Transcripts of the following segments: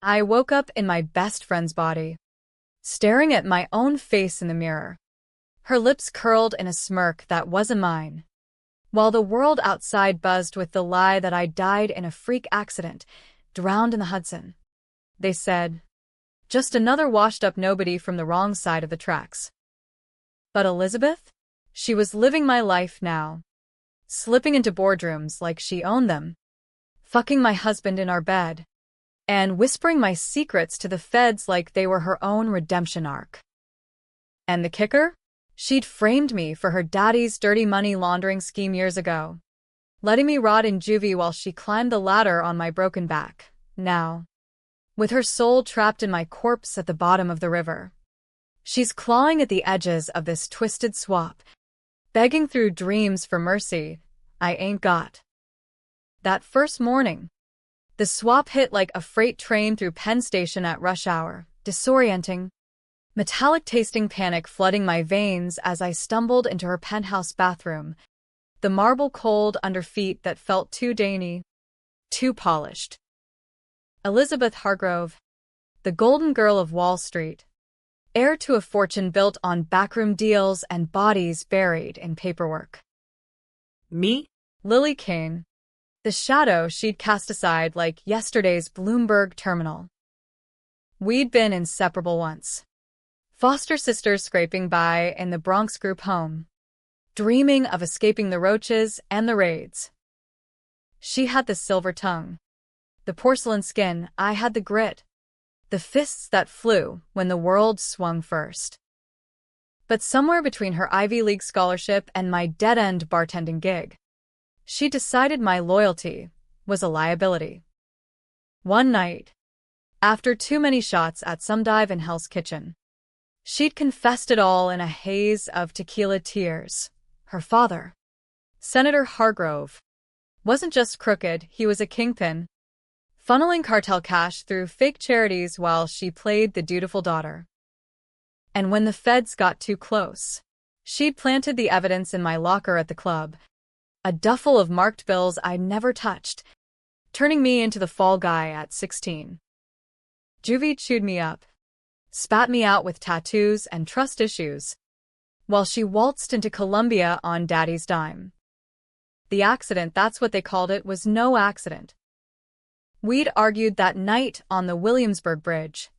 I woke up in my best friend's body, staring at my own face in the mirror. Her lips curled in a smirk that wasn't mine, while the world outside buzzed with the lie that I died in a freak accident, drowned in the Hudson. They said, just another washed-up nobody from the wrong side of the tracks. But Elizabeth? She was living my life now, slipping into boardrooms like she owned them, fucking my husband in our bed, and whispering my secrets to the feds like they were her own redemption arc. And the kicker? She'd framed me for her daddy's dirty money laundering scheme years ago, letting me rot in juvie while she climbed the ladder on my broken back. Now, with her soul trapped in my corpse at the bottom of the river, she's clawing at the edges of this twisted swap, begging through dreams for mercy I ain't got. That first morning, the swap hit like a freight train through Penn Station at rush hour, disorienting, metallic-tasting panic flooding my veins as I stumbled into her penthouse bathroom, the marble cold under feet that felt too dainty, too polished. Elizabeth Hargrove, the golden girl of Wall Street, heir to a fortune built on backroom deals and bodies buried in paperwork. Me? Lily Kane, the shadow she'd cast aside like yesterday's Bloomberg terminal. We'd been inseparable once. Foster sisters scraping by in the Bronx group home, dreaming of escaping the roaches and the raids. She had the silver tongue, the porcelain skin. I had the grit, the fists that flew when the world swung first. But somewhere between her Ivy League scholarship and my dead-end bartending gig, she decided my loyalty was a liability. One night, after too many shots at some dive in Hell's Kitchen, she'd confessed it all in a haze of tequila tears. Her father, Senator Hargrove, wasn't just crooked, he was a kingpin, funneling cartel cash through fake charities while she played the dutiful daughter. And when the feds got too close, she'd planted the evidence in my locker at the club, a duffel of marked bills I'd never touched, turning me into the fall guy at 16. Juvie chewed me up, spat me out with tattoos and trust issues, while she waltzed into Columbia on Daddy's dime. The accident, that's what they called it, was no accident. We'd argued that night on the Williamsburg Bridge,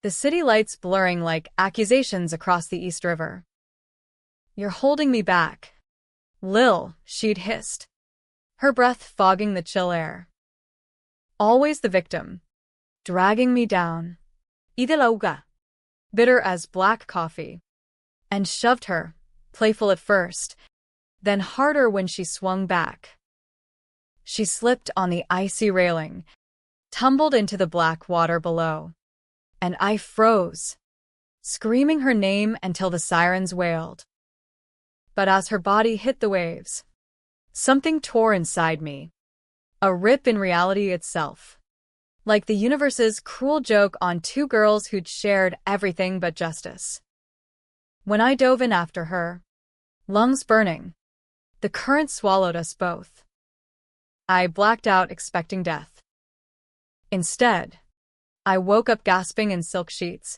the city lights blurring like accusations across the East River. You're holding me back, Lil, she'd hissed, her breath fogging the chill air. Always the victim, dragging me down, Idelauga, bitter as black coffee, and shoved her, playful at first, then harder when she swung back. She slipped on the icy railing, tumbled into the black water below, and I froze, screaming her name until the sirens wailed. But as her body hit the waves, something tore inside me, a rip in reality itself, like the universe's cruel joke on two girls who'd shared everything but justice. When I dove in after her, lungs burning, the current swallowed us both. I blacked out expecting death. Instead, I woke up gasping in silk sheets,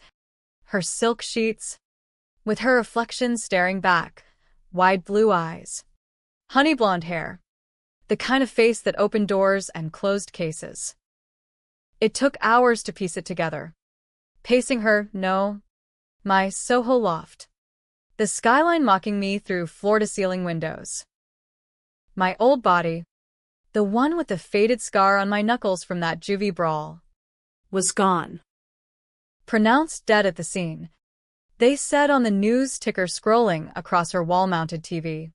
her silk sheets, with her reflection staring back, wide blue eyes, honey blonde hair, the kind of face that opened doors and closed cases. It took hours to piece it together. Pacing her, no, my Soho loft, the skyline mocking me through floor-to-ceiling windows. My old body, the one with the faded scar on my knuckles from that juvie brawl, Was gone. Pronounced dead at the scene, they said on the news ticker scrolling across her wall-mounted TV.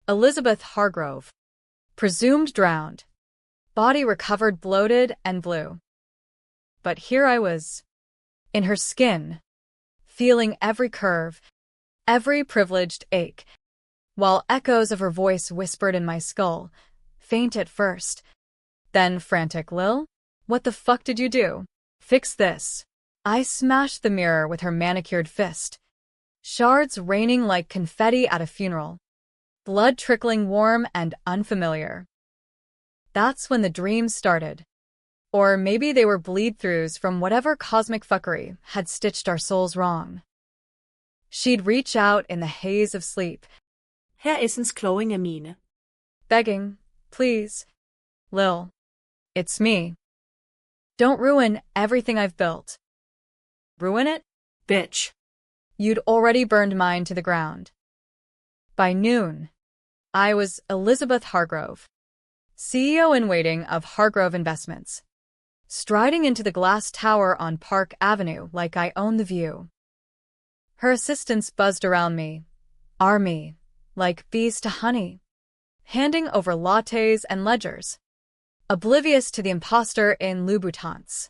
Elizabeth Hargrove, presumed drowned, body recovered bloated and blue. But here I was, in her skin, feeling every curve, every privileged ache, while echoes of her voice whispered in my skull, faint at first, then frantic. Lil, what the fuck did you do? Fix this. I smashed the mirror with her manicured fist, shards raining like confetti at a funeral, blood trickling warm and unfamiliar. That's when the dream started. Or maybe they were bleed-throughs from whatever cosmic fuckery had stitched our souls wrong. She'd reach out in the haze of sleep, Her er Essens klowing af mine. begging, "Please, Lil, it's me. Don't ruin everything I've built." Ruin it? Bitch. You'd already burned mine to the ground. By noon, I was Elizabeth Hargrove, CEO-in-waiting of Hargrove Investments, striding into the glass tower on Park Avenue like I owned the view. Her assistants buzzed around me, army, like bees to honey, handing over lattes and ledgers, oblivious to the imposter in Louboutins.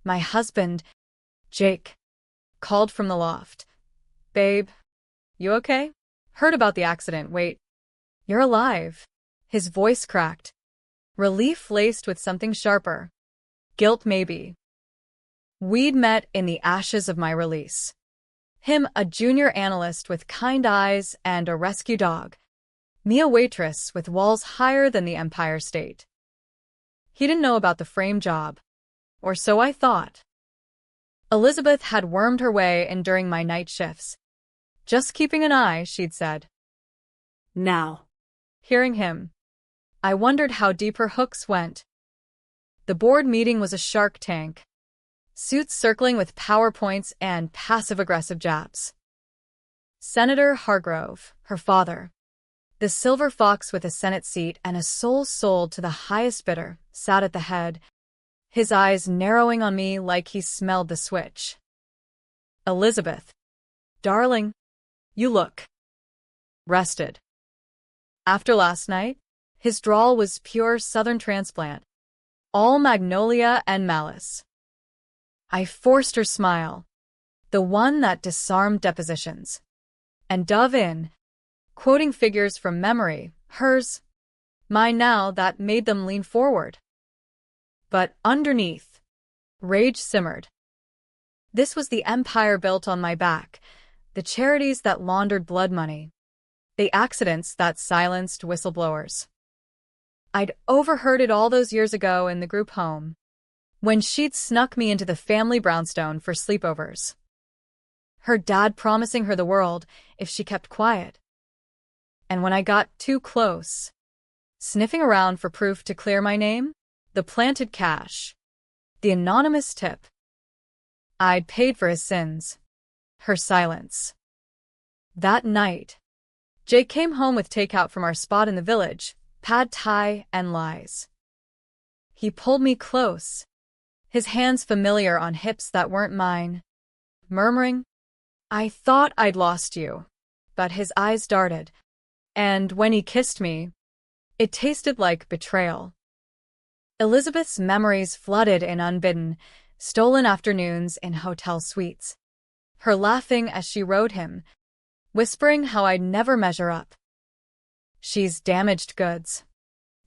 My husband, Jake, called from the loft. "Babe, you okay? Heard about the accident. Wait, you're alive." His voice cracked, relief laced with something sharper. Guilt, maybe. We'd met in the ashes of my release. Him, a junior analyst with kind eyes and a rescue dog. Me, a waitress with walls higher than the Empire State. He didn't know about the frame job, or so I thought. Elizabeth had wormed her way in during my night shifts. "Just keeping an eye," she'd said. Now. Hearing him, I wondered how deep her hooks went. The board meeting was a shark tank. Suits circling with PowerPoints and passive-aggressive japs. Senator Hargrove, her father, the silver fox with a Senate seat and a soul sold to the highest bidder, sat at the head, his eyes narrowing on me like he smelled the switch. "Elizabeth, darling, you look rested." After last night, his drawl was pure Southern transplant, all magnolia and malice. I forced her smile, the one that disarmed depositions, and dove in, quoting figures from memory, hers, mine now, that made them lean forward. But underneath, rage simmered. This was the empire built on my back, the charities that laundered blood money, the accidents that silenced whistleblowers. I'd overheard it all those years ago in the group home, when she'd snuck me into the family brownstone for sleepovers. Her dad promising her the world if she kept quiet. And when I got too close, sniffing around for proof to clear my name, the planted cash, the anonymous tip. I'd paid for his sins, her silence. That night, Jake came home with takeout from our spot in the village, pad thai and lies. He pulled me close, his hands familiar on hips that weren't mine, murmuring, "I thought I'd lost you." But his eyes darted, and when he kissed me, it tasted like betrayal. Elizabeth's memories flooded in unbidden, stolen afternoons in hotel suites. Her laughing as she rode him, whispering how I'd never measure up. "She's damaged goods."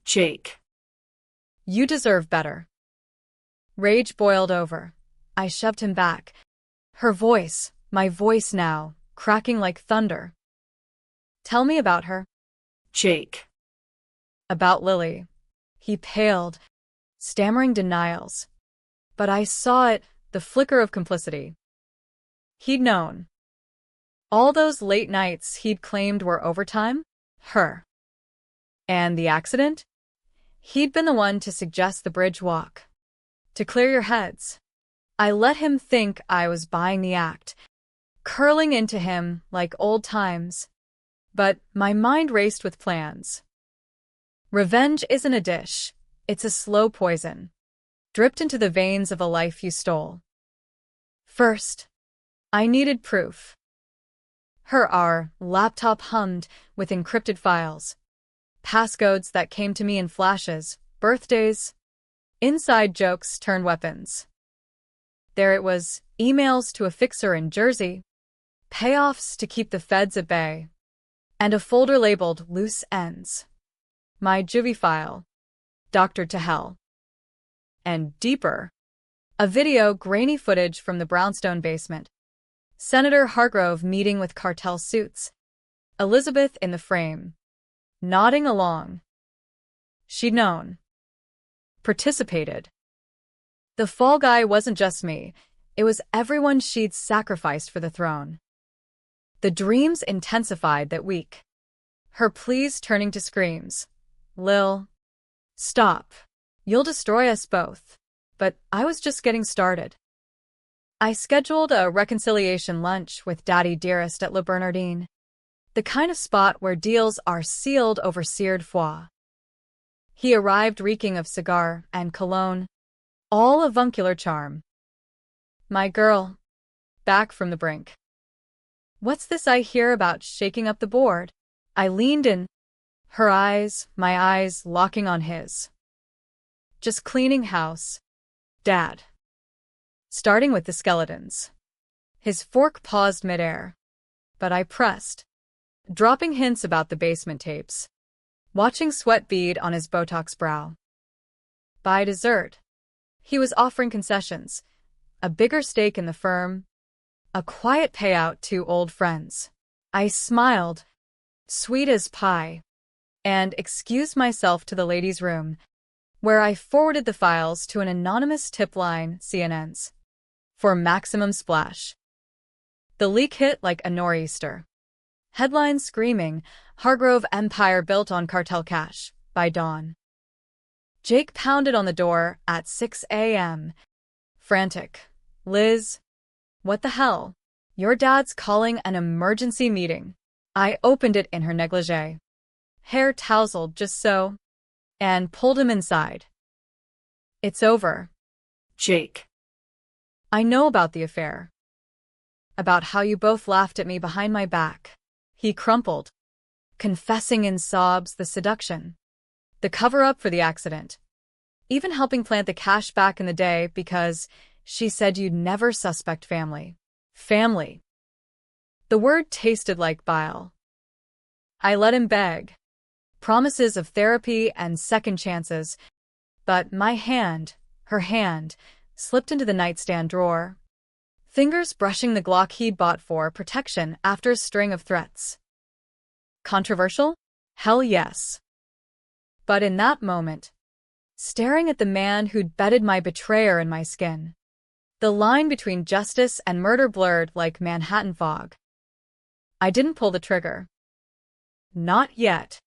Jake. "You deserve better." Rage boiled over. I shoved him back. Her voice, my voice now, cracking like thunder. "Tell me about her." Jake. "About Lily." He paled, stammering denials. But I saw it, the flicker of complicity. He'd known. All those late nights he'd claimed were overtime? Her. And the accident? He'd been the one to suggest the bridge walk. To clear your heads. I let him think I was buying the act, curling into him like old times. But my mind raced with plans. Revenge isn't a dish. It's a slow poison, dripped into the veins of a life you stole. First, I needed proof. Our laptop hummed with encrypted files, passcodes that came to me in flashes, birthdays, inside jokes turned weapons. There it was, emails to a fixer in Jersey, payoffs to keep the feds at bay, and a folder labeled loose ends. My juvie file, doctored to hell. And deeper, a video, grainy footage from the brownstone basement. Senator Hargrove meeting with cartel suits. Elizabeth in the frame, nodding along. She'd known. Participated. The fall guy wasn't just me. It was everyone she'd sacrificed for the throne. The dreams intensified that week. Her pleas turning to screams. Lil, stop. You'll destroy us both. But I was just getting started. I scheduled a reconciliation lunch with Daddy Dearest at Le Bernardin, the kind of spot where deals are sealed over seared foie. He arrived reeking of cigar and cologne, all avuncular charm. My girl, back from the brink. What's this I hear about shaking up the board? I leaned in, her eyes, my eyes locking on his. Just cleaning house, Dad. Starting with the skeletons. His fork paused midair, but I pressed, dropping hints about the basement tapes, watching sweat bead on his Botox brow. By dessert, he was offering concessions, a bigger stake in the firm, a quiet payout to old friends. I smiled, sweet as pie, and excused myself to the ladies' room, where I forwarded the files to an anonymous tip line, CNN's, for maximum splash. The leak hit like a nor'easter. Headlines screaming, Hargrove Empire built on cartel cash, by dawn. Jake pounded on the door at 6 a.m., frantic. Liz, what the hell? Your dad's calling an emergency meeting. I opened it in her negligee, hair tousled just so, and pulled him inside. It's over. Jake. I know about the affair. About how you both laughed at me behind my back. He crumpled, confessing in sobs the seduction, the cover-up for the accident, even helping plant the cash back in the day because she said you'd never suspect family. Family. The word tasted like bile. I let him beg, promises of therapy and second chances, but my hand, her hand, slipped into the nightstand drawer, fingers brushing the Glock he'd bought for protection after a string of threats. Controversial? Hell yes. But in that moment, staring at the man who'd bedded my betrayer in my skin, the line between justice and murder blurred like Manhattan fog. I didn't pull the trigger. Not yet.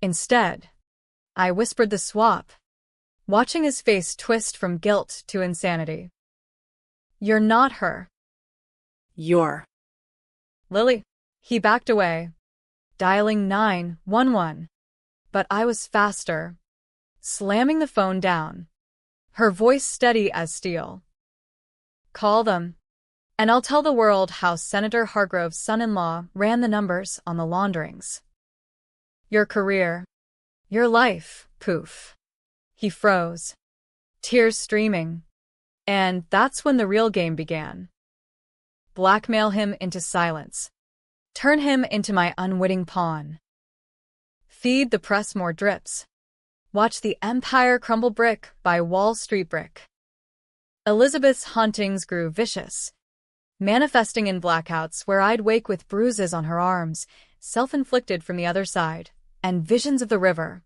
Instead, I whispered the swap, watching his face twist from guilt to insanity. You're not her. You're. Lily. He backed away, dialing 911. But I was faster, slamming the phone down, her voice steady as steel. Call them, and I'll tell the world how Senator Hargrove's son-in-law ran the numbers on the launderings. Your career, your life, poof. He froze, tears streaming, and that's when the real game began. Blackmail him into silence, turn him into my unwitting pawn. Feed the press more drips. Watch the empire crumble brick by Wall Street brick. Elizabeth's hauntings grew vicious, manifesting in blackouts where I'd wake with bruises on her arms, self-inflicted from the other side, and visions of the river,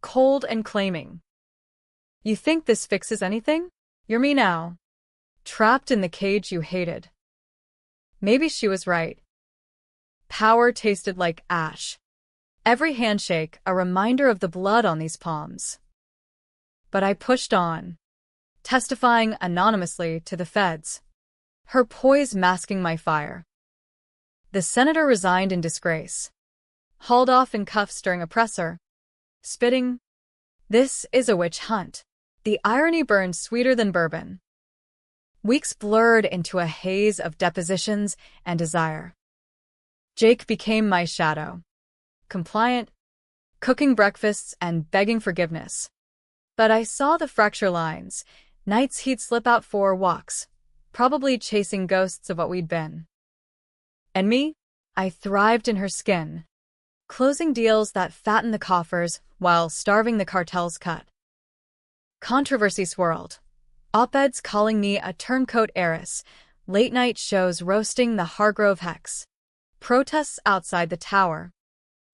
cold and claiming. You think this fixes anything? You're me now, trapped in the cage you hated. Maybe she was right. Power tasted like ash. Every handshake a reminder of the blood on these palms. But I pushed on, testifying anonymously to the feds, her poise masking my fire. The senator resigned in disgrace, hauled off in cuffs during a presser, spitting, "This is a witch hunt." The irony burned sweeter than bourbon. Weeks blurred into a haze of depositions and desire. Jake became my shadow, compliant, cooking breakfasts and begging forgiveness. But I saw the fracture lines, nights he'd slip out for walks, probably chasing ghosts of what we'd been. And me? I thrived in her skin, closing deals that fattened the coffers while starving the cartel's cut. Controversy swirled, op-eds calling me a turncoat heiress, late-night shows roasting the Hargrove hex, protests outside the tower,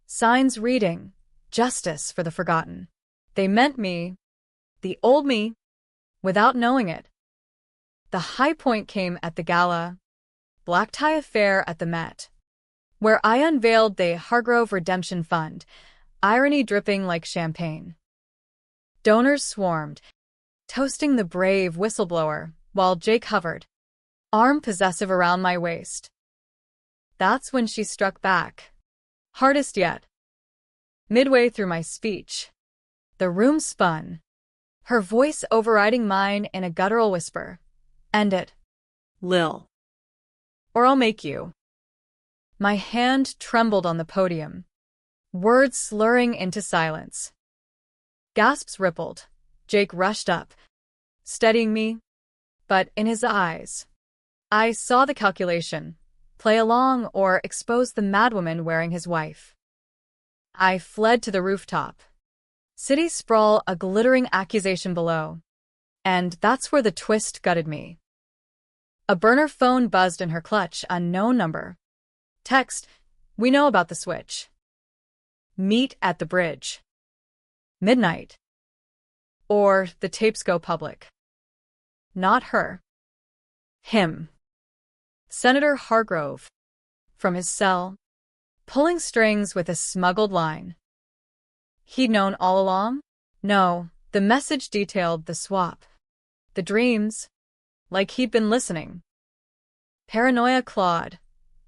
signs reading, "Justice for the Forgotten." They meant me, the old me, without knowing it. The high point came at the gala, black tie affair at the Met, where I unveiled the Hargrove Redemption Fund, irony dripping like champagne. Donors swarmed, toasting the brave whistleblower, while Jake hovered, arm possessive around my waist. That's when she struck back. Hardest yet. Midway through my speech, the room spun, her voice overriding mine in a guttural whisper. End it. Lil. Or I'll make you. My hand trembled on the podium, words slurring into silence. Gasps rippled. Jake rushed up, steadying me, but in his eyes, I saw the calculation: play along or expose the madwoman wearing his wife. I fled to the rooftop. City sprawl, a glittering accusation below. And that's where the twist gutted me. A burner phone buzzed in her clutch, unknown number. Text, we know about the switch. Meet at the bridge. Midnight. Or the tapes go public. Not her. Him. Senator Hargrove. From his cell, pulling strings with a smuggled line. He'd known all along? No, the message detailed the swap. The dreams. Like he'd been listening. Paranoia clawed.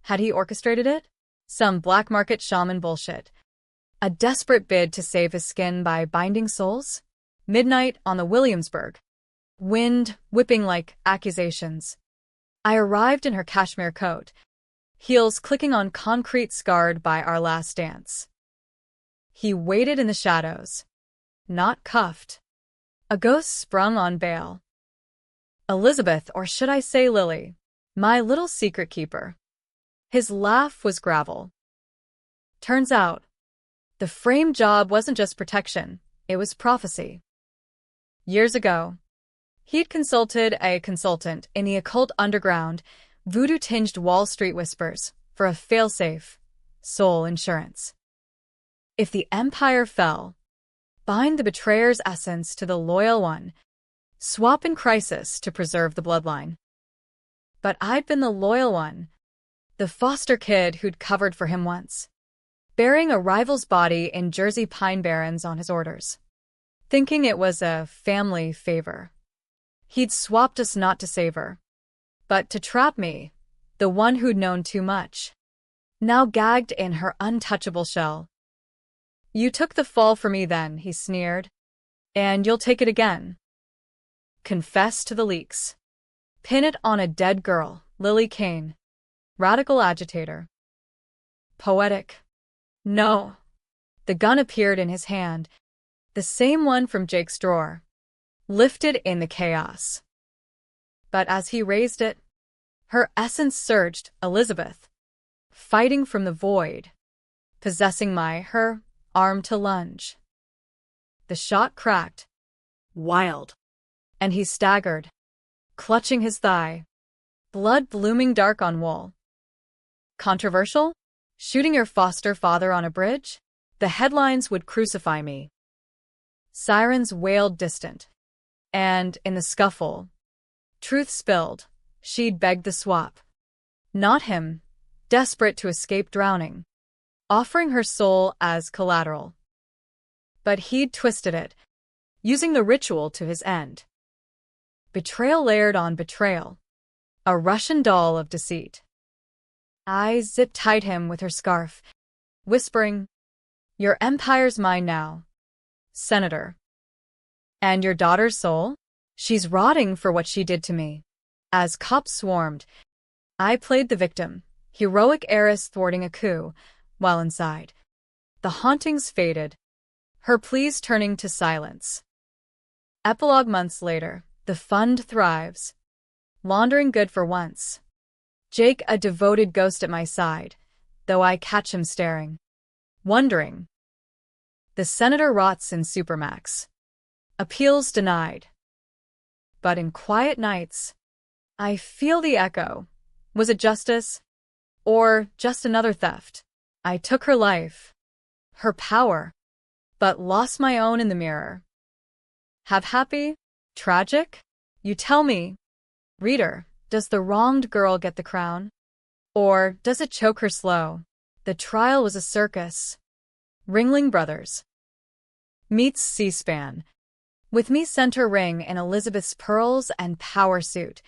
Had he orchestrated it? Some black market shaman bullshit. A desperate bid to save his skin by binding souls? Midnight on the Williamsburg. Wind whipping like accusations. I arrived in her cashmere coat, heels clicking on concrete scarred by our last dance. He waited in the shadows. Not cuffed. A ghost sprung on bail. Elizabeth, or should I say Lily, my little secret keeper. His laugh was gravel. Turns out, the frame job wasn't just protection, it was prophecy. Years ago, he'd consulted a consultant in the occult underground, voodoo-tinged Wall Street whispers, for a failsafe, soul insurance. If the empire fell, bind the betrayer's essence to the loyal one, swap in crisis to preserve the bloodline. But I'd been the loyal one, the foster kid who'd covered for him once, burying a rival's body in Jersey pine barrens on his orders, thinking it was a family favor. He'd swapped us not to save her, but to trap me, the one who'd known too much, now gagged in her untouchable shell. You took the fall for me then, he sneered, and you'll take it again. Confess to the leaks. Pin it on a dead girl, Lily Kane. Radical agitator. Poetic. No. The gun appeared in his hand, the same one from Jake's drawer, lifted in the chaos. But as he raised it, her essence surged, Elizabeth, fighting from the void, possessing her arm to lunge. The shot cracked. Wild. And he staggered, clutching his thigh, blood blooming dark on wool. Controversial? Shooting your foster father on a bridge? The headlines would crucify me. Sirens wailed distant. And, in the scuffle, truth spilled. She'd begged the swap. Not him, desperate to escape drowning, offering her soul as collateral. But he'd twisted it, using the ritual to his end. Betrayal layered on betrayal. A Russian doll of deceit. I zip-tied him with her scarf, whispering, Your empire's mine now, Senator. And your daughter's soul? She's rotting for what she did to me. As cops swarmed, I played the victim, heroic heiress thwarting a coup, while inside, the hauntings faded, her pleas turning to silence. Epilogue months later, the fund thrives. Laundering good for once. Jake a devoted ghost at my side, though I catch him staring. Wondering. The senator rots in Supermax. Appeals denied. But in quiet nights, I feel the echo. Was it justice? Or just another theft? I took her life, her power, but lost my own in the mirror. Have happy, Tragic? You tell me. Reader, does the wronged girl get the crown? Or does it choke her slow? The trial was a circus. Ringling Brothers meets C-SPAN. With me center ring in Elizabeth's pearls and power suit,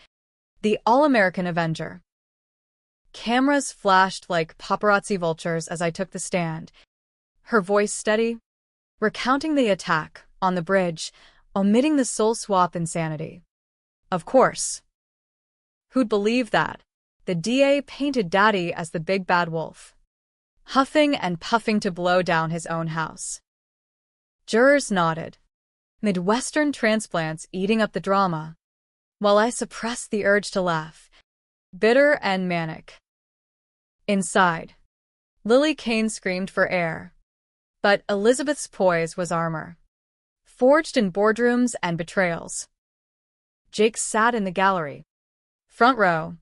the all-American Avenger. Cameras flashed like paparazzi vultures as I took the stand, her voice steady, recounting the attack on the bridge, omitting the soul swap insanity. Of course. Who'd believe that? The DA painted Daddy as the big bad wolf, huffing and puffing to blow down his own house. Jurors nodded, Midwestern transplants eating up the drama, while I suppressed the urge to laugh, bitter and manic. Inside, Lily Kane screamed for air, but Elizabeth's poise was armor, forged in boardrooms and betrayals. Jake sat in the gallery, front row,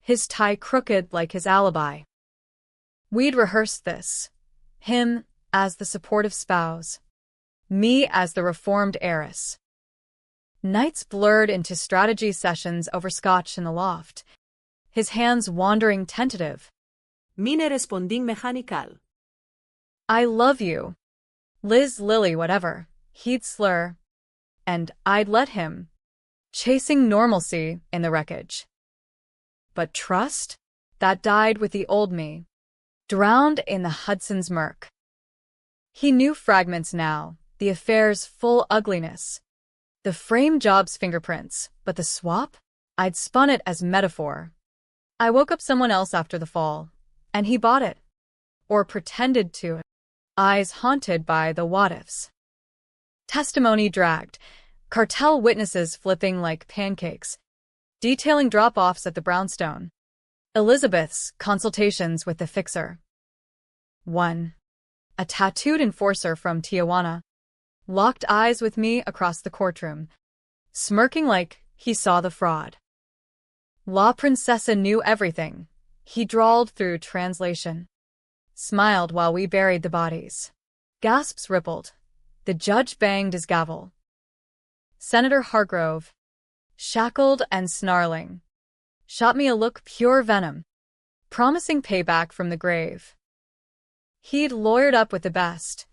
his tie crooked like his alibi. We'd rehearsed this, him as the supportive spouse, me as the reformed heiress. Nights blurred into strategy sessions over scotch in the loft, his hands wandering tentative. Mine responding mechanical. I love you. Liz, Lily, whatever. He'd slur. And I'd let him. Chasing normalcy in the wreckage. But trust? That died with the old me, drowned in the Hudson's murk. He knew fragments now, the affair's full ugliness. The frame job's fingerprints, but the swap? I'd spun it as metaphor. I woke up someone else after the fall, and he bought it. Or pretended to. Eyes haunted by the what-ifs. Testimony dragged, cartel witnesses flipping like pancakes, detailing drop-offs at the brownstone. Elizabeth's consultations with the fixer. 1. A tattooed enforcer from Tijuana locked eyes with me across the courtroom, smirking like he saw the fraud. La Princesa knew everything, he drawled through translation. Smiled while we buried the bodies. Gasps rippled. The judge banged his gavel. Senator Hargrove, shackled and snarling, shot me a look pure venom, promising payback from the grave. He'd lawyered up with the best,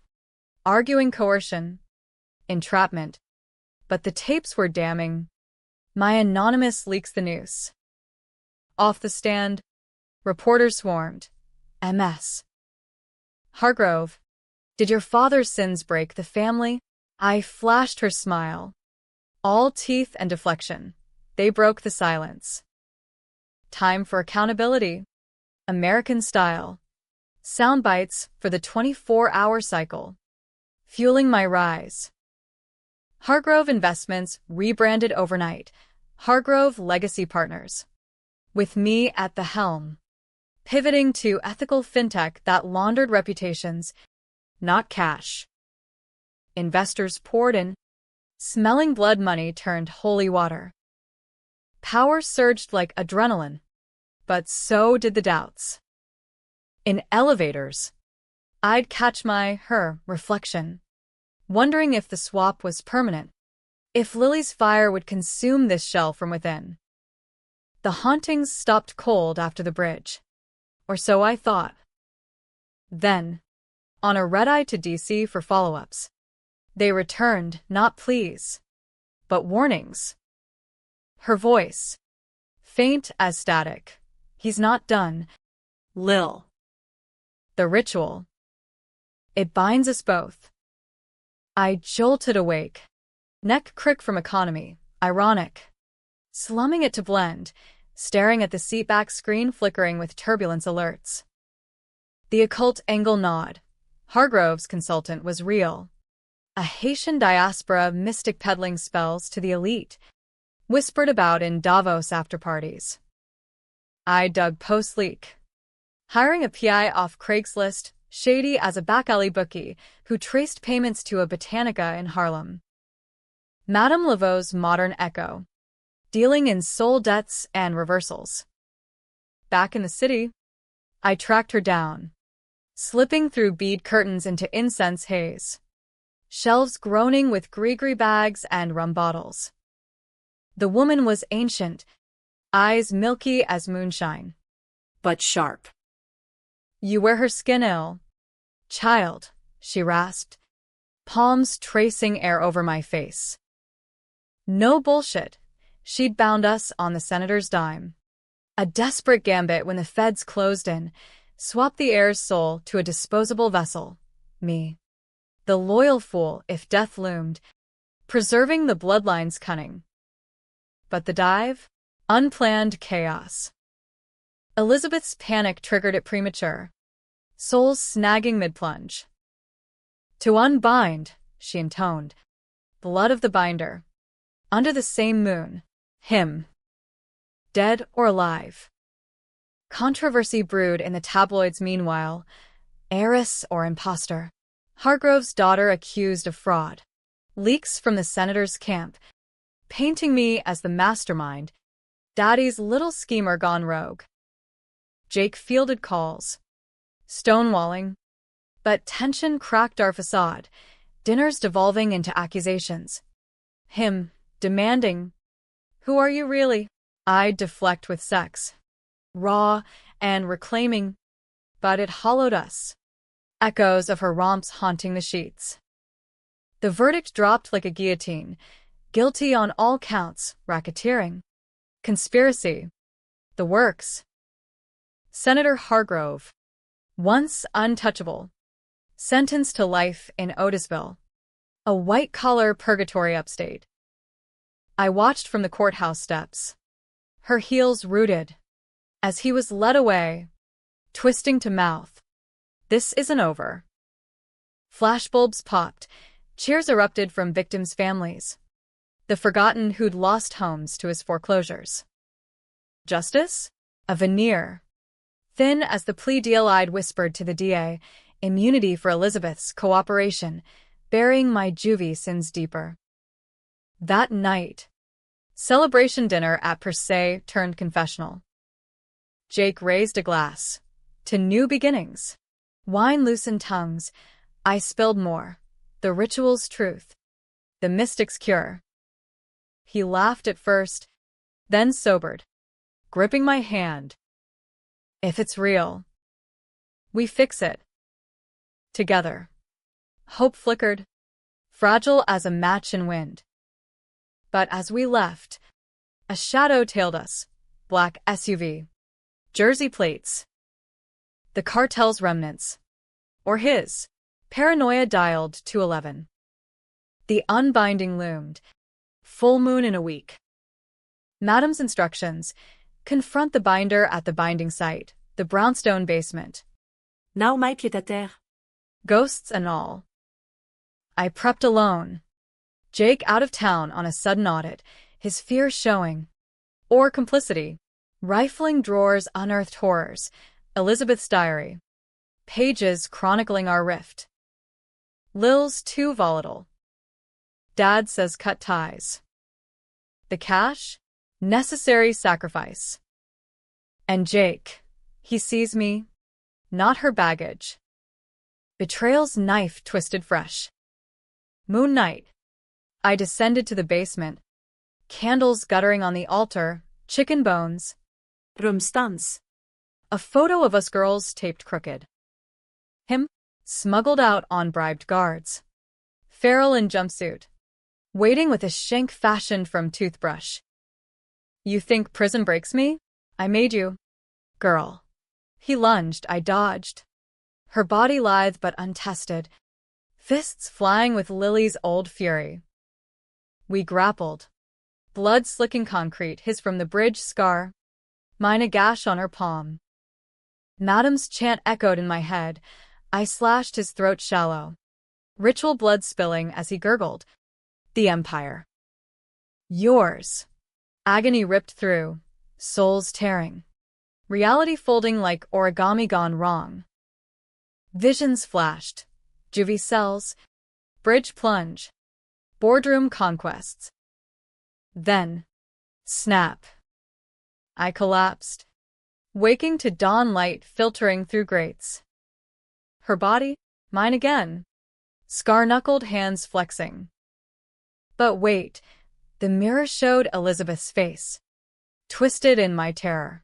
arguing coercion, entrapment, but the tapes were damning. My anonymous leaks the news. Off the stand, reporters swarmed. MS. Hargrove, did your father's sins break the family? I flashed her smile. All teeth and deflection. They broke the silence. Time for accountability. American style. Sound bites for the 24-hour cycle. Fueling my rise. Hargrove Investments rebranded overnight. Hargrove Legacy Partners. With me at the helm. Pivoting to ethical fintech that laundered reputations, not cash. Investors poured in. Smelling blood money turned holy water. Power surged like adrenaline, but so did the doubts. In elevators, I'd catch her reflection, wondering if the swap was permanent, if Lily's fire would consume this shell from within. The hauntings stopped cold after the bridge. Or so I thought. Then, on a red-eye to DC for follow-ups, they returned, not pleas, but warnings. Her voice, faint as static. He's not done. Lil. The ritual. It binds us both. I jolted awake. Neck crick from economy, ironic. Slumming it to blend, staring at the seatback screen flickering with turbulence alerts. The occult angle nod. Hargrove's consultant was real. A Haitian diaspora mystic peddling spells to the elite, whispered about in Davos after-parties. I dug post-leak. Hiring a PI off Craigslist, shady as a back-alley bookie who traced payments to a Botanica in Harlem. Madame Laveau's modern echo. Dealing in soul debts and reversals. Back in the city, I tracked her down, slipping through bead curtains into incense haze. Shelves groaning with gree-gree bags and rum bottles. The woman was ancient, eyes milky as moonshine. but sharp. You wear her skin ill. Child, she rasped, palms tracing air over my face. No bullshit. She'd bound us on the senator's dime. A desperate gambit when the feds closed in, swapped the heir's soul to a disposable vessel, me. The loyal fool if death loomed, preserving the bloodline's cunning. But the dive? Unplanned chaos. Elizabeth's panic triggered it premature. Souls snagging mid-plunge. To unbind, she intoned. Blood of the binder. Under the same moon. Him. Dead or alive. Controversy brewed in the tabloids meanwhile. Heiress or imposter. Hargrove's daughter accused of fraud. Leaks from the senator's camp, painting me as the mastermind. Daddy's little schemer gone rogue. Jake fielded calls. Stonewalling. But tension cracked our facade, dinners devolving into accusations. Him, demanding, "Who are you really?" I'd deflect with sex. Raw and reclaiming, but it hollowed us. Echoes of her romps haunting the sheets. The verdict dropped like a guillotine. Guilty on all counts, racketeering. Conspiracy. The works. Senator Hargrove, once untouchable, sentenced to life in Otisville, a white-collar purgatory upstate. I watched from the courthouse steps, her heels rooted, as he was led away, twisting to mouth. This isn't over. Flashbulbs popped, cheers erupted from victims' families, the forgotten who'd lost homes to his foreclosures. Justice? A veneer. Thin as the plea deal, I'd whispered to the DA, immunity for Elizabeth's cooperation, burying my juvie sins deeper. That night, celebration dinner at Per Se turned confessional. Jake raised a glass. To new beginnings. Wine loosened tongues. I spilled more. The ritual's truth. The mystic's cure. He laughed at first, then sobered, gripping my hand. If it's real, we fix it. Together. Hope flickered, fragile as a match in wind. But as we left, a shadow tailed us. Black SUV. Jersey plates. The cartel's remnants. Or his. Paranoia dialed 211. The unbinding loomed. Full moon in a week. Madam's instructions. Confront the binder at the binding site, the brownstone basement. Now my pied-à-terre. Ghosts and all. I prepped alone. Jake out of town on a sudden audit, his fear showing. Or complicity. Rifling drawers unearthed horrors. Elizabeth's diary. Pages chronicling our rift. Lil's too volatile. Dad says cut ties. The cash? Necessary sacrifice. And Jake. He sees me. Not her baggage. Betrayal's knife twisted fresh. Moon night. I descended to the basement. Candles guttering on the altar. Chicken bones. Rumstans. A photo of us girls taped crooked. Him, smuggled out on bribed guards. Feral in jumpsuit. Waiting with a shank fashioned from toothbrush. You think prison breaks me? I made you. Girl. He lunged, I dodged. Her body lithe but untested. Fists flying with Lily's old fury. We grappled. Blood slicking concrete, his from the bridge scar. Mine a gash on her palm. Madam's chant echoed in my head. I slashed his throat shallow. Ritual blood spilling as he gurgled. The Empire. Yours. Agony ripped through. Souls tearing. Reality folding like origami gone wrong. Visions flashed. Juvie cells. Bridge plunge. Boardroom conquests. Then. Snap. I collapsed. Waking to dawn light filtering through grates. Her body, mine again. Scar-knuckled hands flexing. But wait, The mirror showed Elizabeth's face, twisted in my terror.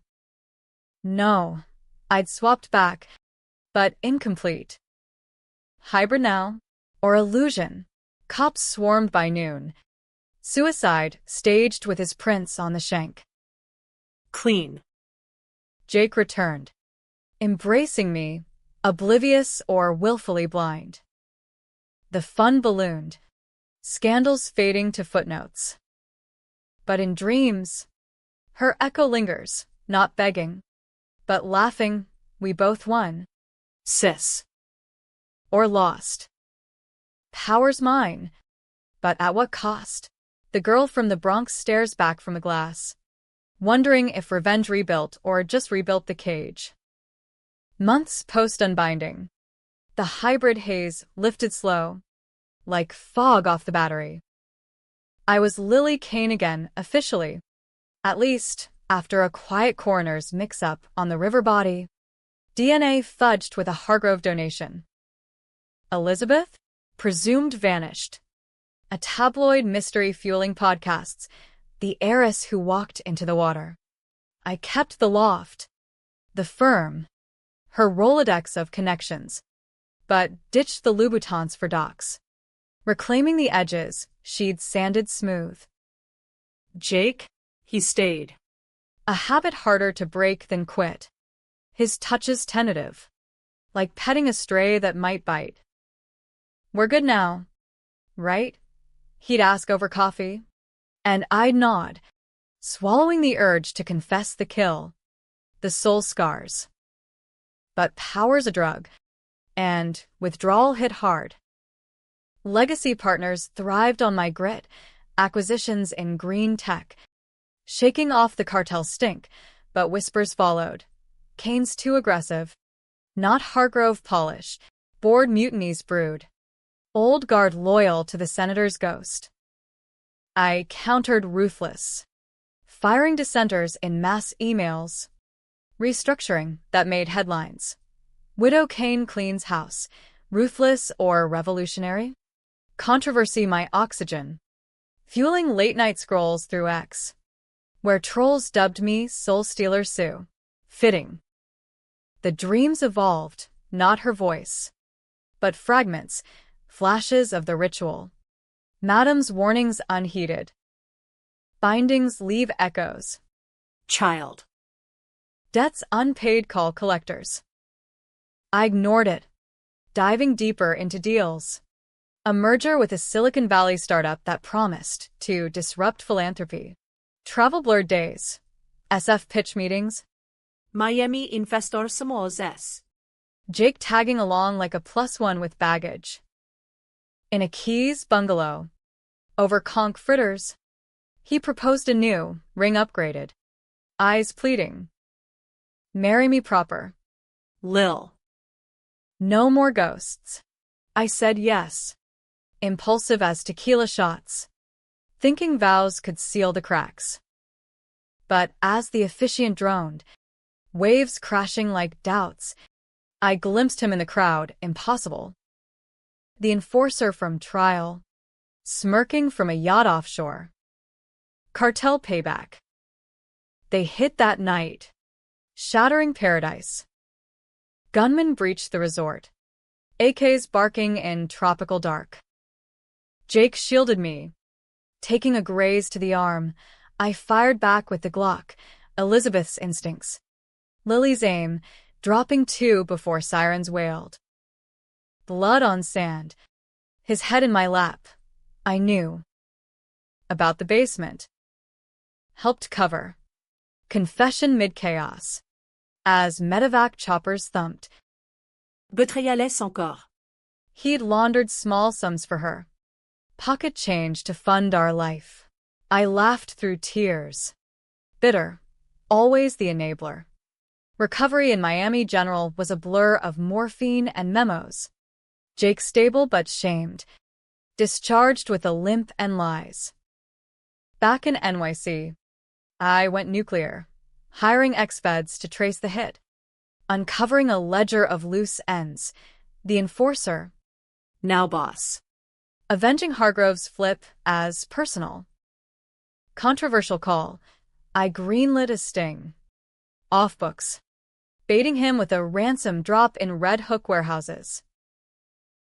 No, I'd swapped back, but incomplete. Hybrid now? Or illusion? Cops swarmed by noon. Suicide, staged with his prints on the shank. Clean. Jake returned, embracing me, oblivious or willfully blind. The fun ballooned, scandals fading to footnotes. But in dreams, her echo lingers, not begging, but laughing, we both won. Sis. Or lost. Power's mine, but at what cost? The girl from the Bronx stares back from the glass, wondering if revenge rebuilt or just rebuilt the cage. Months post-unbinding, the hybrid haze lifted slow, like fog off the battery. I was Lily Kane again, officially. At least, after a quiet coroner's mix-up on the river body, DNA fudged with a Hargrove donation. Elizabeth? Presumed vanished. A tabloid mystery fueling podcasts, the heiress who walked into the water. I kept the loft, the firm, her Rolodex of connections, but ditched the Louboutins for docs, reclaiming the edges she'd sanded smooth. Jake? He stayed. A habit harder to break than quit. His touches tentative, like petting a stray that might bite. We're good now, right? He'd ask over coffee, and I'd nod, swallowing the urge to confess the kill, the soul scars. But power's a drug, and withdrawal hit hard. Legacy partners thrived on my grit, acquisitions in green tech, shaking off the cartel stink, but whispers followed. Kane's too aggressive. Not Hargrove polish, board mutinies brewed. Old guard loyal to the senator's ghost. I countered ruthless, firing dissenters in mass emails. Restructuring that made headlines. Widow Kane cleans house. Ruthless or revolutionary? Controversy my oxygen. Fueling late-night scrolls through X, where trolls dubbed me Soul Stealer Sue. Fitting. The dreams evolved, not her voice, but fragments, flashes of the ritual. Madam's warnings unheeded. Bindings leave echoes. Child. Debt's unpaid call collectors. I ignored it, diving deeper into deals. A merger with a Silicon Valley startup that promised to disrupt philanthropy. Travel blurred days. SF pitch meetings. Miami Investor Somos. Jake tagging along like a +1 with baggage. In a Keys bungalow. Over conch fritters. He proposed a new, ring upgraded. Eyes pleading. Marry me proper. Lil. No more ghosts. I said yes. Impulsive as tequila shots. Thinking vows could seal the cracks. But as the officiant droned, waves crashing like doubts, I glimpsed him in the crowd, impossible. The enforcer from trial, smirking from a yacht offshore. Cartel payback. They hit that night, shattering paradise. Gunmen breached the resort, AKs barking in tropical dark. Jake shielded me. Taking a graze to the arm, I fired back with the Glock, Elizabeth's instincts. Lily's aim, dropping 2 before sirens wailed. Blood on sand. His head in my lap. I knew. About the basement. Helped cover. Confession mid-chaos. As medevac choppers thumped. Betrayals encore. He'd laundered small sums for her. Pocket change to fund our life. I laughed through tears. Bitter. Always the enabler. Recovery in Miami General was a blur of morphine and memos. Jake stable but shamed. Discharged with a limp and lies. Back in NYC, I went nuclear, hiring ex-feds to trace the hit. Uncovering a ledger of loose ends. The enforcer. Now boss. Avenging Hargrove's flip as personal. Controversial call. I greenlit a sting. Off books. Baiting him with a ransom drop in Red Hook warehouses.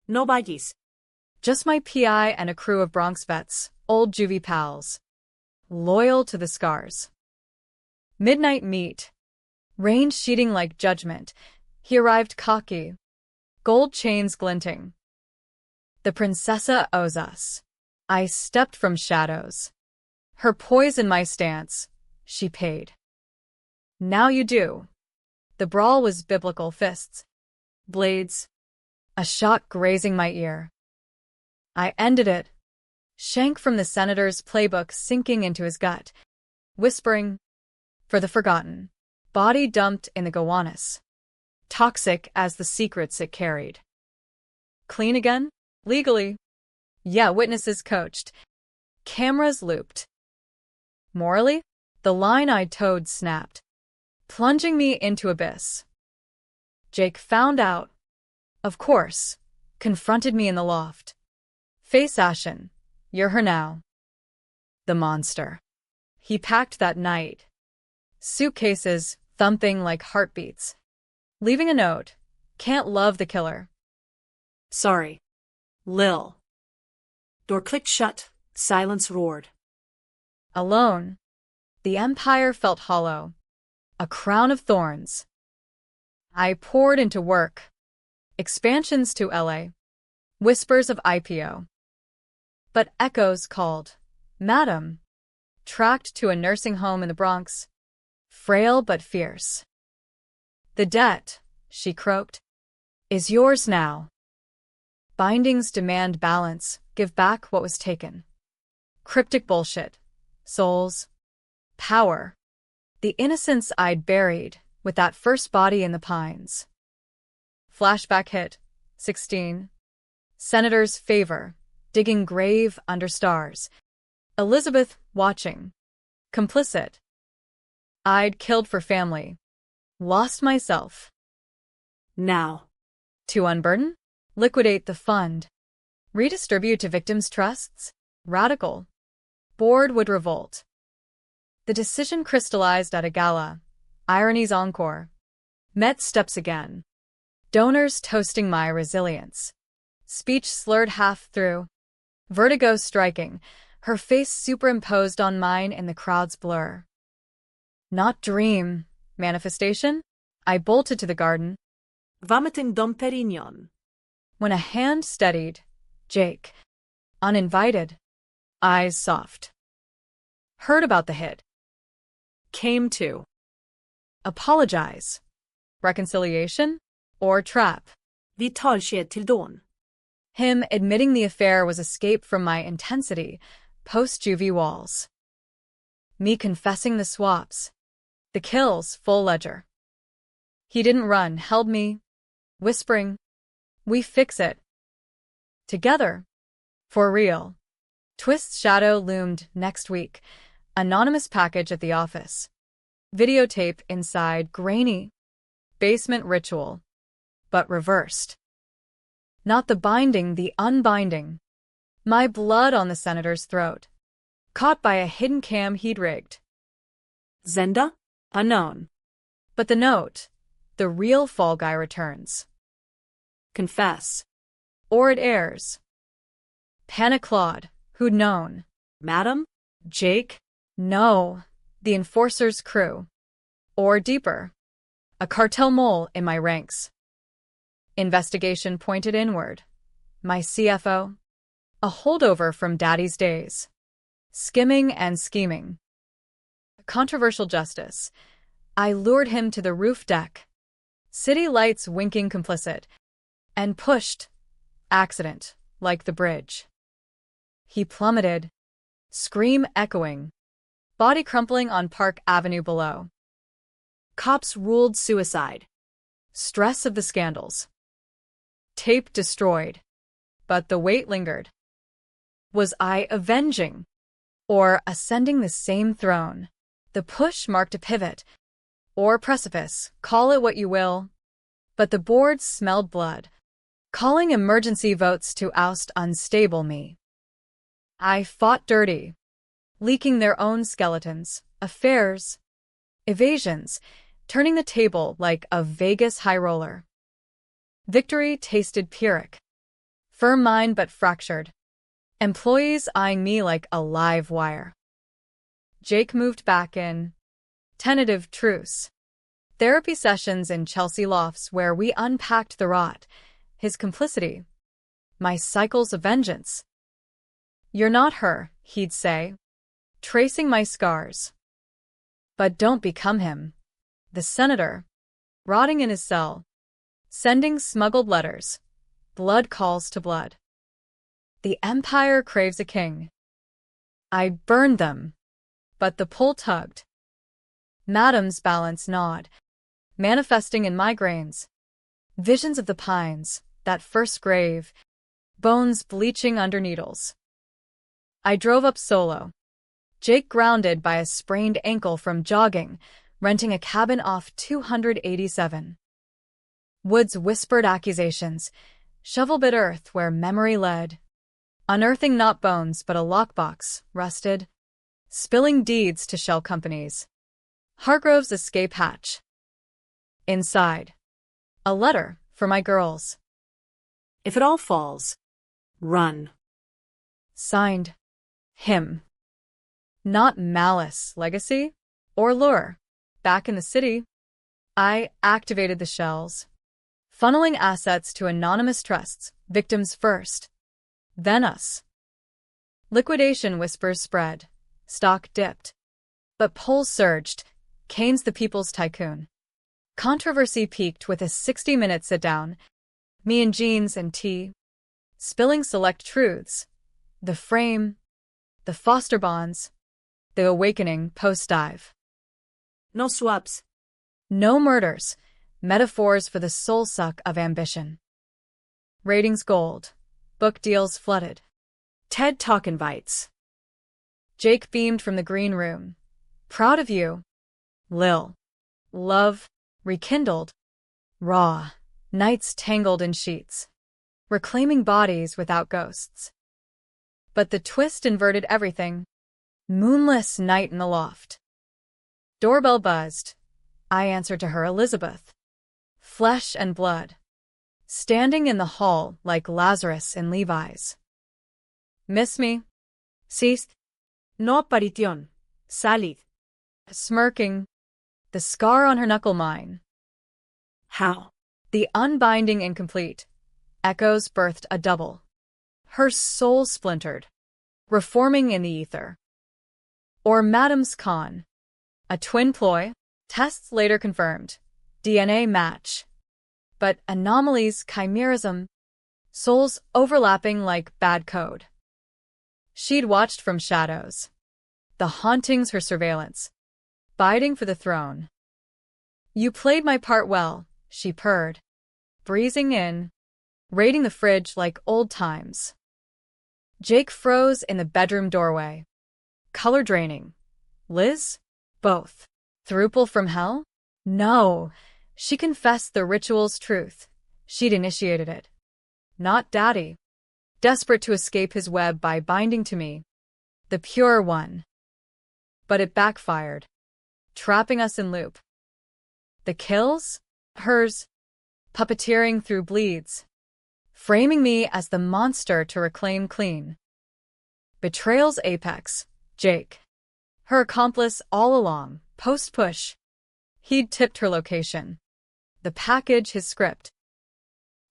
No biggies. Just my PI and a crew of Bronx vets, old juvie pals. Loyal to the scars. Midnight meet. Rain sheeting like judgment. He arrived cocky. Gold chains glinting. The princessa owes us. I stepped from shadows. Her poise in my stance. She paid. Now you do. The brawl was biblical fists. Blades. A shot grazing my ear. I ended it. Shank from the senator's playbook sinking into his gut. Whispering. For the forgotten. Body dumped in the gowanus. Toxic as the secrets it carried. Clean again? Legally. Yeah, witnesses coached. Cameras looped. Morally? The line I towed snapped, plunging me into abyss. Jake found out. Of course. Confronted me in the loft. Face ashen. You're her now. The monster. He packed that night. Suitcases thumping like heartbeats. Leaving a note. Can't love the killer. Sorry. Lil. Door clicked shut. Silence roared. Alone. The empire felt hollow. A crown of thorns. I poured into work. Expansions to LA. Whispers of IPO. But echoes called. Madam. Tracked to a nursing home in the Bronx. Frail but fierce. The debt, she croaked, is yours now. Bindings demand balance, give back what was taken. Cryptic bullshit. Souls. Power. The innocence I'd buried with that first body in the pines. Flashback hit. 16. Senator's favor. Digging grave under stars. Elizabeth watching. Complicit. I'd killed for family. Lost myself. Now. To unburden? Liquidate the fund. Redistribute to victims' trusts? Radical. Board would revolt. The decision crystallized at a gala. Irony's encore. Met steps again. Donors toasting my resilience. Speech slurred half through. Vertigo striking, her face superimposed on mine in the crowd's blur. Not dream. Manifestation? I bolted to the garden. Vomiting Dom Perignon. When a hand steadied. Jake. Uninvited. Eyes soft. Heard about the hit. Came to. Apologize. Reconciliation? Or trap? Vi tar sked till dawn. Him admitting the affair was escape from my intensity, post-juvie walls. Me confessing the swaps. The kills, full ledger. He didn't run, held me, whispering, we fix it. Together. For real. Twist's shadow loomed next week. Anonymous package at the office. Videotape inside, grainy. Basement ritual. But reversed. Not the binding, the unbinding. My blood on the senator's throat. Caught by a hidden cam he'd rigged. Zenda? Unknown. But the note. The real fall guy returns. Confess. Or it airs. Panic Claude. Who'd known? Madam? Jake? No. The enforcer's crew. Or deeper. A cartel mole in my ranks. Investigation pointed inward. My CFO? A holdover from Daddy's days. Skimming and scheming. Controversial justice. I lured him to the roof deck. City lights winking complicit. And pushed. Accident, like the bridge. He plummeted. Scream echoing. Body crumpling on Park Avenue below. Cops ruled suicide. Stress of the scandals. Tape destroyed. But the weight lingered. Was I avenging? Or ascending the same throne? The push marked a pivot. Or precipice, call it what you will. But the board smelled blood. Calling emergency votes to oust unstable me. I fought dirty. leaking their own skeletons, affairs, evasions, turning the table like a Vegas high roller. Victory tasted Pyrrhic. Firm mind but fractured. Employees eyeing me like a live wire. Jake moved back in. Tentative truce. Therapy sessions in Chelsea lofts where we unpacked the rot, his complicity, my cycles of vengeance. You're not her, he'd say, tracing my scars. But don't become him. The senator, rotting in his cell, sending smuggled letters. Blood calls to blood. The empire craves a king. I burned them, but the pull tugged. Madam's balance gnawed, manifesting in migraines. Visions of the pines, that first grave, bones bleaching under needles. I drove up solo. Jake grounded by a sprained ankle from jogging, renting a cabin off 287. Woods whispered accusations, shovel-bit earth where memory led. Unearthing not bones but a lockbox, rusted. Spilling deeds to shell companies. Hargrove's escape hatch. Inside. A letter for my girls. If it all falls, run. Signed. Him. Not malice, legacy, or lure. Back in the city, I activated the shells, funneling assets to anonymous trusts, victims first, then us. Liquidation whispers spread, stock dipped. But polls surged, Kane's the people's tycoon. Controversy peaked with a 60-minute sit-down, me in jeans and tea, spilling select truths, the frame, the foster bonds, the awakening post-dive. No swaps. No murders, metaphors for the soul suck of ambition. Ratings gold, book deals flooded. TED Talk invites. Jake beamed from the green room. Proud of you, Lil. Love, rekindled. Raw, nights tangled in sheets. Reclaiming bodies without ghosts. But the twist inverted everything. Moonless night in the loft. Doorbell buzzed. I answered to her, Elizabeth. Flesh and blood. Standing in the hall like Lazarus in Levi's. Miss me? Sis. No aparición. Salid. Smirking. The scar on her knuckle mine. How? The unbinding incomplete. Echoes birthed a double. Her soul splintered. Reforming in the ether. Or Madam's con. A twin ploy. Tests later confirmed. DNA match. But anomalies, chimerism. Souls overlapping like bad code. She'd watched from shadows. The hauntings her surveillance. Biting for the throne. You played my part well, she purred. Breezing in. Raiding the fridge like old times. Jake froze in the bedroom doorway. Color draining. Liz? Both. Thruple from hell? No. She confessed the ritual's truth. She'd initiated it. Not Daddy. Desperate to escape his web by binding to me. The pure one. But it backfired. Trapping us in loop. The kills? Hers. Puppeteering through bleeds. Framing me as the monster to reclaim clean. Betrayal's apex. Jake. Her accomplice all along, post-push. He'd tipped her location. The package his script.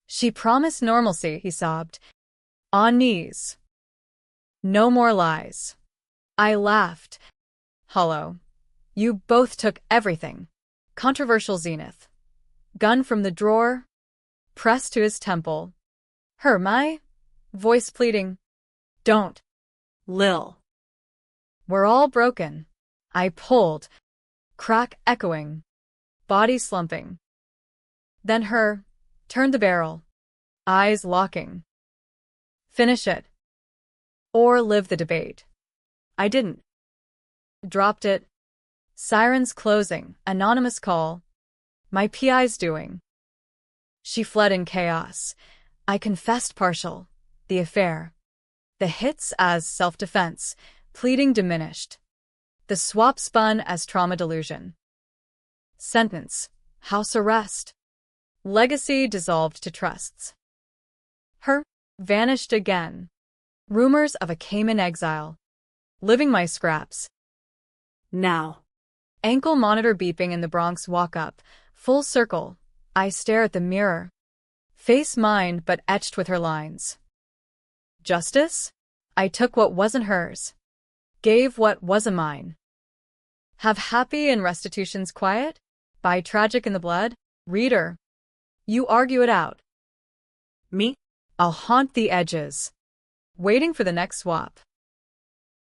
She promised normalcy, he sobbed. On knees. No more lies. I laughed. Hollow. You both took everything. Controversial zenith. Gun from the drawer. Pressed to his temple. Her, my? Voice pleading. Don't. Lil. We're all broken. I pulled. Crack echoing. Body slumping. Then her. Turned the barrel. Eyes locking. Finish it. Or live the debate. I didn't. Dropped it. Sirens closing. Anonymous call. My PI's doing. She fled in chaos. I confessed partial. The affair. The hits as self-defense. Pleading diminished. The swap spun as trauma delusion. Sentence: house arrest. Legacy dissolved to trusts. Her vanished again. Rumors of a Cayman exile. Living my scraps. Now. Ankle monitor beeping in the Bronx walk up. Full circle. I stare at the mirror. Face mine but etched with her lines. Justice? I took what wasn't hers. Gave what wasn't mine. Have happy and restitutions quiet? Buy tragic in the blood? Reader. You argue it out. Me? I'll haunt the edges. Waiting for the next swap.